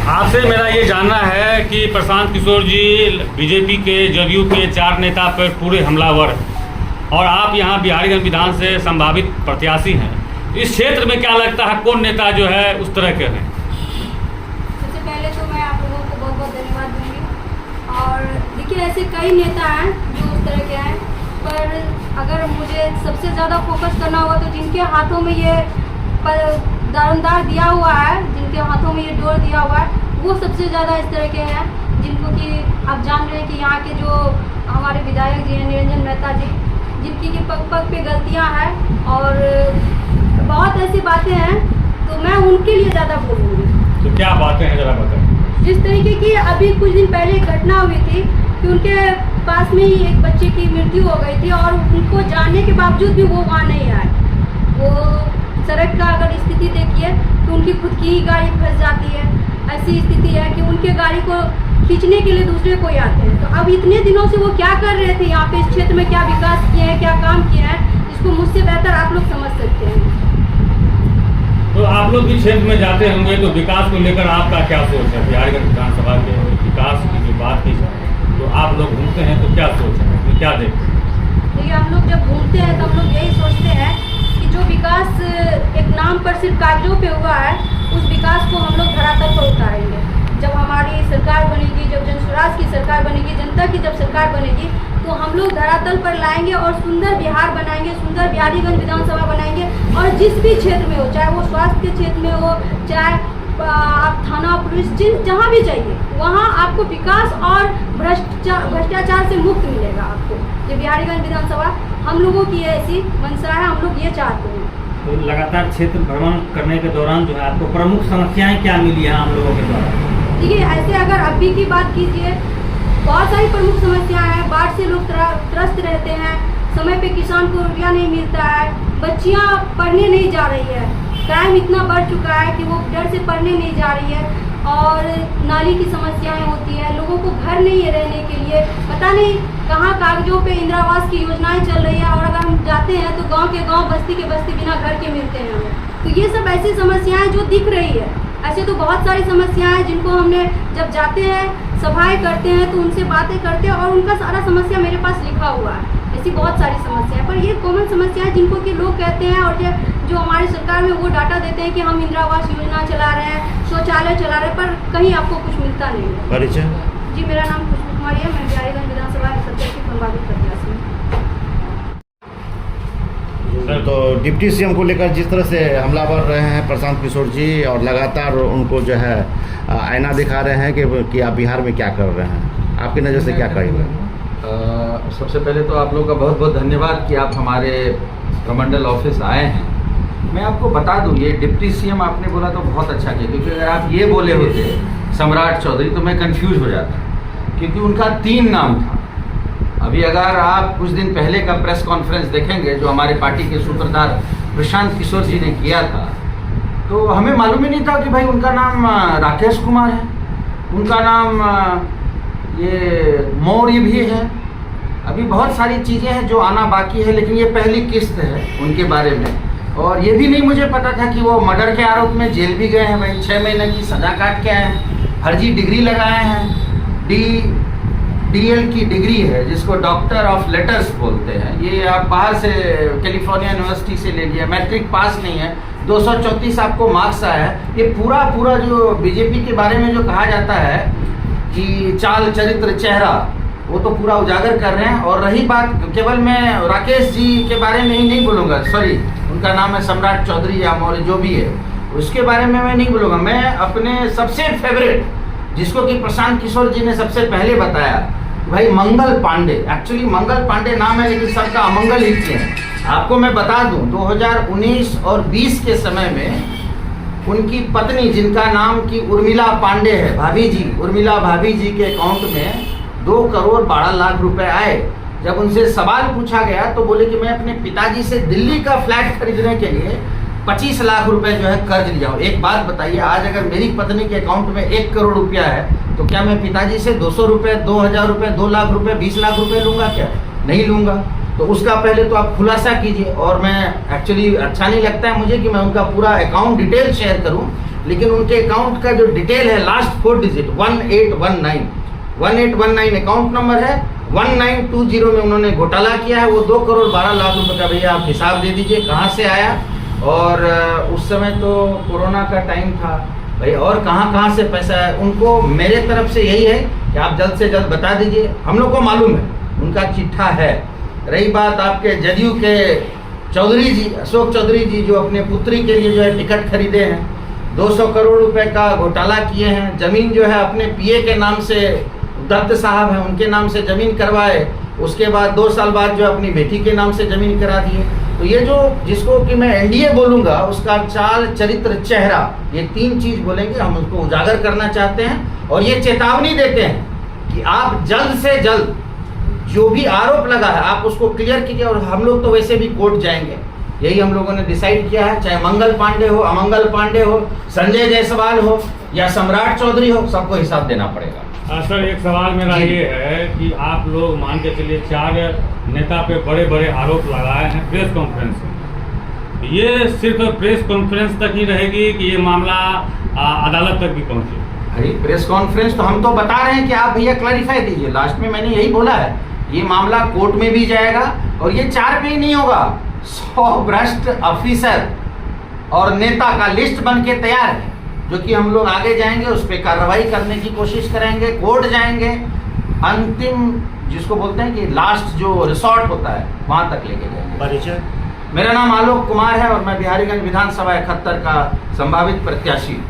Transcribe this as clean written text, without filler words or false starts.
आपसे मेरा ये जानना है कि प्रशांत किशोर जी बीजेपी के जदयू के 4 नेता पर पूरे हमलावर और आप यहाँ बिहारीगंज विधान से संभावित प्रत्याशी हैं। इस क्षेत्र में क्या लगता है कौन नेता जो है उस तरह के हैं? सबसे पहले तो मैं आप लोगों को बहुत बहुत धन्यवाद दूंगी। और देखिए ऐसे कई नेता हैं जो उस तरह के हैं, पर अगर मुझे सबसे ज़्यादा फोकस करना होगा तो जिनके हाथों में ये दारोमदार दिया हुआ है, जिनके हाथों में ये डोर दिया हुआ है, वो सबसे ज़्यादा इस तरह के हैं जिनको कि आप जान रहे हैं कि यहाँ के जो हमारे विधायक जी हैं निरंजन मेहता जी, जिनकी कि पग पग पे गलतियाँ हैं और बहुत ऐसी बातें हैं, तो मैं उनके लिए ज़्यादा बोलूँगी। तो क्या बातें हैं ज़रा बताएं। जिस तरीके की अभी कुछ दिन पहले एक घटना हुई थी कि उनके पास में ही एक बच्चे की मृत्यु हो गई थी और उनको जानने के बावजूद भी वो वहाँ नहीं आए। वो सड़क का अगर स्थिति देखिए तो उनकी खुद की ही गाड़ी फंस जाती है। ऐसी स्थिति है कि उनके गाड़ी को खींचने के लिए दूसरे कोई आते हैं। तो अब इतने दिनों से वो क्या कर रहे थे यहाँ पे, इस क्षेत्र में क्या विकास किए हैं, क्या काम किए हैं, इसको मुझसे बेहतर आप लोग समझ सकते हैं। तो आप लोग भी क्षेत्र में जाते होंगे तो विकास को लेकर आपका क्या सोच है? बिहारीगंज विधानसभा के विकास की जो बात की जाए तो आप लोग घूमते हैं तो क्या सोच है, क्या देखते हैं? देखिए हम लोग जब घूमते हैं तो हम लोग यही सोचते हैं कि जो विकास एक नाम पर सिर्फ कागजों पे हुआ है, उस विकास को हम लोग धरातल पर उतारेंगे। जब हमारी सरकार बनेगी, जब जन स्वराज की सरकार बनेगी, जनता की जब सरकार बनेगी, तो हम लोग धरातल पर लाएंगे और सुंदर बिहार बनाएंगे, सुंदर बिहारीगंज विधानसभा बनाएंगे। और जिस भी क्षेत्र में हो, चाहे वो स्वास्थ्य के क्षेत्र में हो, चाहे आप थाना पुलिस जहाँ भी जाइए, वहाँ आपको विकास और भ्रष्टाचार से मुक्त मिलेगा आपको। ये बिहारीगंज विधानसभा हम लोगों की ऐसी मंशा है, हम लोग ये चाहते हैं। तो लगातार क्षेत्र भ्रमण करने के दौरान जो है आपको प्रमुख समस्याएं क्या मिली हैं आम लोगों के द्वारा? देखिए ऐसे अगर अभी की बात कीजिए, बहुत सारी प्रमुख समस्याएं हैं। बाढ़ से लोग त्रस्त रहते हैं, समय पे किसान को रुपया नहीं मिलता है, बच्चियां पढ़ने नहीं जा रही है, क्राइम इतना बढ़ चुका है कि वो डर से पढ़ने नहीं जा रही है, और नाली की समस्याएं होती है, लोगों को घर नहीं है रहने के लिए, पता नहीं कहाँ कागजों पे इंदिरा आवास की योजनाएं चल रही है, और अगर हम जाते हैं तो गांव के गांव, बस्ती के बस्ती बिना घर के मिलते हैं हमें। तो ये सब ऐसी समस्याएं जो दिख रही है। ऐसे तो बहुत सारी समस्याएं हैं जिनको हमने जब जाते हैं, सभाएं करते हैं, तो उनसे बातें करते हैं और उनका सारा समस्या मेरे पास लिखा हुआ है। ऐसी बहुत सारी समस्याएं, पर ये कॉमन समस्याएं जिनको कि लोग कहते हैं और जो हमारी सरकार में वो डाटा देते हैं कि हम इंदिरा आवास योजना चला रहे हैं, शौचालय चला रहे हैं, पर कहीं आपको कुछ मिलता नहीं है। परिचय? जी मेरा नाम खुशबू कुमारी है, मैं बिहारीगंज विधानसभा की संभावित प्रत्याशी हूँ। तो डिप्टी सीएम को लेकर जिस तरह से हमलावर रहे हैं प्रशांत किशोर जी, और लगातार उनको जो है आईना दिखा रहे हैं कि आप बिहार में क्या कर रहे हैं, आपकी नज़र से क्या करेंगे? सबसे पहले तो आप लोगों का बहुत बहुत धन्यवाद कि आप हमारे प्रमंडल ऑफिस आए हैं। मैं आपको बता दूं, ये डिप्टी सीएम आपने बोला तो बहुत अच्छा किया, क्योंकि अगर आप ये बोले होते सम्राट चौधरी तो मैं कंफ्यूज हो जाता, क्योंकि उनका 3 नाम था। अभी अगर आप कुछ दिन पहले का प्रेस कॉन्फ्रेंस देखेंगे जो हमारे पार्टी के सूत्रधार प्रशांत किशोर जी ने किया था, तो हमें मालूम ही नहीं था कि भाई उनका नाम राकेश कुमार है, उनका नाम ये मौर्य भी है। अभी बहुत सारी चीज़ें हैं जो आना बाकी है, लेकिन ये पहली किस्त है उनके बारे में। और ये भी नहीं मुझे पता था कि वो मर्डर के आरोप में जेल भी गए हैं भाई, 6 महीने की सजा काट के आए हैं, फर्जी डिग्री लगाए हैं, DL की डिग्री है जिसको डॉक्टर ऑफ लेटर्स बोलते हैं। ये आप बाहर से कैलिफोर्निया यूनिवर्सिटी से ले लिया, मैट्रिक पास नहीं है, 234 आपको मार्क्स आया है। ये पूरा जो बीजेपी के बारे में जो कहा जाता है कि चाल चरित्र चेहरा, वो तो पूरा उजागर कर रहे हैं। और रही बात, केवल मैं राकेश जी के बारे में ही नहीं बोलूँगा, सॉरी उनका नाम है सम्राट चौधरी या मौर्य जो भी है, उसके बारे में मैं नहीं बोलूँगा। मैं अपने सबसे फेवरेट, जिसको कि प्रशांत किशोर जी ने सबसे पहले बताया, भाई मंगल पांडे। एक्चुअली मंगल पांडे नाम है लेकिन सबका अमंगल ही किए हैं। आपको मैं बता दूं 2019 और 20 के समय में उनकी पत्नी, जिनका नाम की उर्मिला पांडे है, भाभी जी, उर्मिला भाभी जी के अकाउंट में 2 करोड़ 12 लाख रुपए आए। जब उनसे सवाल पूछा गया तो बोले कि मैं अपने पिताजी से दिल्ली का फ्लैट खरीदने के लिए 25 लाख रुपए जो है कर्ज लिया हूँ। एक बात बताइए, आज अगर मेरी पत्नी के अकाउंट में 1 करोड़ रुपया है तो क्या मैं पिताजी से 200 रुपये, 2000 रुपये, 2 लाख रुपए, 20 लाख रुपए लूँगा? क्या नहीं लूँगा। तो उसका पहले तो आप खुलासा कीजिए। और मैं एक्चुअली अच्छा नहीं लगता है मुझे कि मैं उनका पूरा अकाउंट डिटेल शेयर करूँ, लेकिन उनके अकाउंट का जो डिटेल है लास्ट 4 डिजिट 1819 अकाउंट नंबर है, 1920 में उन्होंने घोटाला किया है। वो 2 करोड़ 12 लाख रुपए का भैया आप हिसाब दे दीजिए कहाँ से आया। और उस समय तो कोरोना का टाइम था भाई, और कहाँ से पैसा है। उनको मेरे तरफ से यही है कि आप जल्द से जल्द बता दीजिए, हम लोग को मालूम है उनका चिट्ठा है। रही बात आपके जदयू के चौधरी जी, अशोक चौधरी जी, जो अपने पुत्री के लिए जो है टिकट खरीदे हैं, 200 करोड़ रुपए का घोटाला किए हैं। जमीन जो है अपने पीए के नाम से, दत्त साहब हैं उनके नाम से जमीन करवाए, उसके बाद 2 साल बाद जो अपनी बेटी के नाम से जमीन करा दिए। तो ये जो जिसको कि मैं एनडीए बोलूँगा, उसका चाल चरित्र चेहरा, ये 3 चीज़ बोलेंगे, हम उसको उजागर करना चाहते हैं। और ये चेतावनी देते हैं कि आप जल्द से जल्द जो भी आरोप लगा है आप उसको क्लियर कीजिए। और हम लोग तो वैसे भी कोर्ट जाएंगे, यही हम लोगों ने डिसाइड किया है। चाहे मंगल पांडे हो, अमंगल पांडे हो, संजय जायसवाल हो या सम्राट चौधरी हो, सबको हिसाब देना पड़ेगा। सर एक सवाल मेरा ये है कि आप लोग मान के चलिए 4 नेता पे बड़े बड़े आरोप लगाए हैं प्रेस कॉन्फ्रेंस में, ये सिर्फ प्रेस कॉन्फ्रेंस तक ही रहेगी कि ये मामला अदालत तक भी पहुंचे? अरे प्रेस कॉन्फ्रेंस तो हम तो बता रहे हैं कि आप भैया क्लैरिफाई दीजिए। लास्ट में मैंने यही बोला है, ये मामला कोर्ट में भी जाएगा और ये 4 पे ही नहीं होगा, 100 भ्रष्ट ऑफिसर और नेता का लिस्ट बन के तैयार है, जो कि हम लोग आगे जाएंगे, उस पर कार्रवाई करने की कोशिश करेंगे, कोर्ट जाएंगे, अंतिम जिसको बोलते हैं कि लास्ट जो रिसॉर्ट होता है वहां तक लेके जाएंगे। परिचय? मेरा नाम आलोक कुमार है और मैं बिहारीगंज विधानसभा 71 का संभावित प्रत्याशी हूँ।